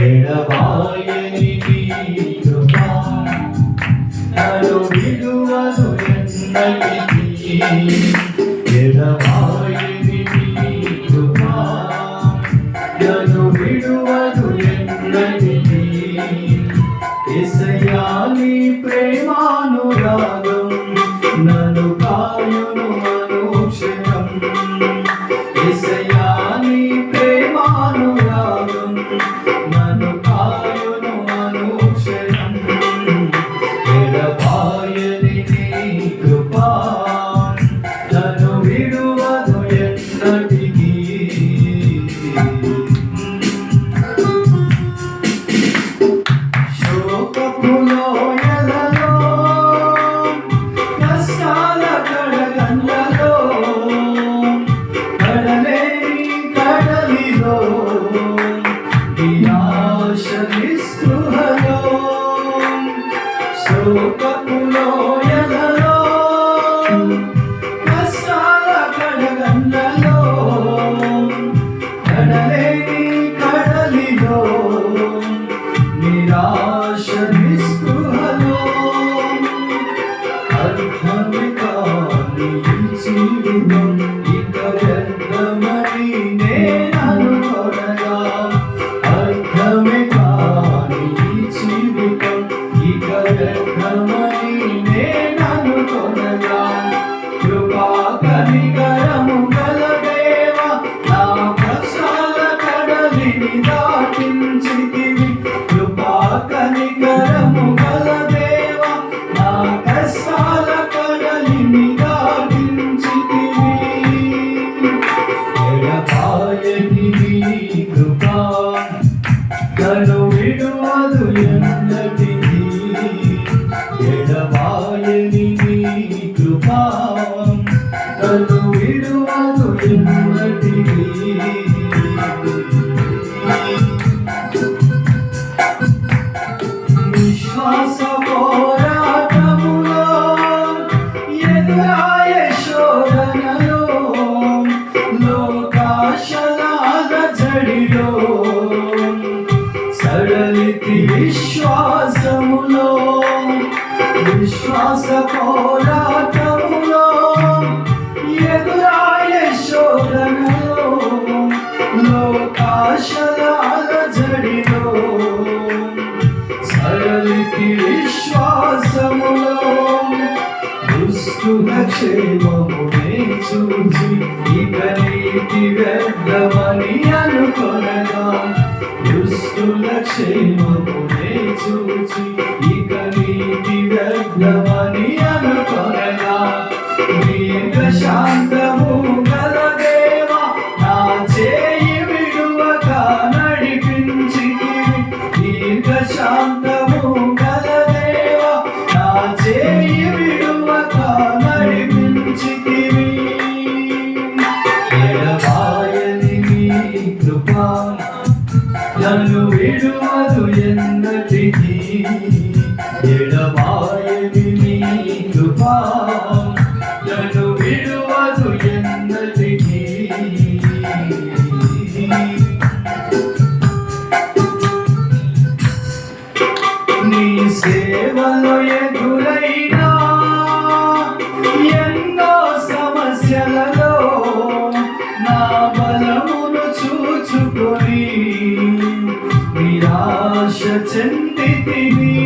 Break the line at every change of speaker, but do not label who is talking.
ఎడబాయని నీ కృప నన్ను విడువదు ఎన్నటికీ. ఎడబాయని నీ కృప నన్ను విడువదు ఎన్నటికీ. యేసయ్యా నీ ప్రేమానురాగం నన్ను కాయును అనుక్షణం. యేసయ్యా నీ ప్రేమానురాగం నన్ను కాయును అనుక్షణం. ఎడబాయని నీ కృప నన్ను విడువదు ఎన్నటికీ. శోకపు లోయలలో కష్టాల కడగండ్లలో కడలేని కడలిలో నిరాశ నిస్పృహలో. శోకపు లోయలలో కష్టాల కడగండ్లలో కడలేని కడలిలో నిరాశ నిస్పృహలో. అర్థమే కాని జీవితం ఇక వ్యర్థమని నేననుకొనగా. అర్థమే కాని జీవితం ఇక వ్యర్థమని నేననుకొనగా. కృపా కనికరము గల దేవా నా కష్టాల కడలిని దాటించితివి. కృపా కనికరము గల దేవా నా కష్టాల కడలిని దాటించితివి. ఎడబాయని నీ కృప నన్ను విడువదు ఎన్నటికీ. ఎడబాయని నీ కృప నన్ను విడువదు ఎన్నటికీ. విశ్వాస పోరాటములో ఎదురాయే శోధనలో లోకాశలాల జడిలో సడలితి విశ్వాసములో. విశ్వాస పోరాటములో ఎదురాయే శోధనలో లోకాశలాల జడిలో సడలితి విశ్వాసములో. దుష్టుల క్షేమమునే చూచి ఇక నీతి వ్యర్థమని అనుకొనగా. దుష్టుల క్షేమమునే చూచి ఇక నీతి వ్యర్థమని అనుకొనగా. దీర్ఘశాంతము గల దేవా నా చేయి విడువక నడిపించితివి. దీర్ఘశాంతము గల దేవా నా చేయి విడువక నడిపించితివి. ఎడబాయని నీ కృప నన్ను విడువదు ఎన్నటికీ. ఎడబాయని నీ కృప నన్ను విడువదు ఎన్నటికీ. నీ సేవలో ఎదురైనా ఎన్నో సమస్యలలో నా బలమును చూచుకొని నిరాశ చెందితిని.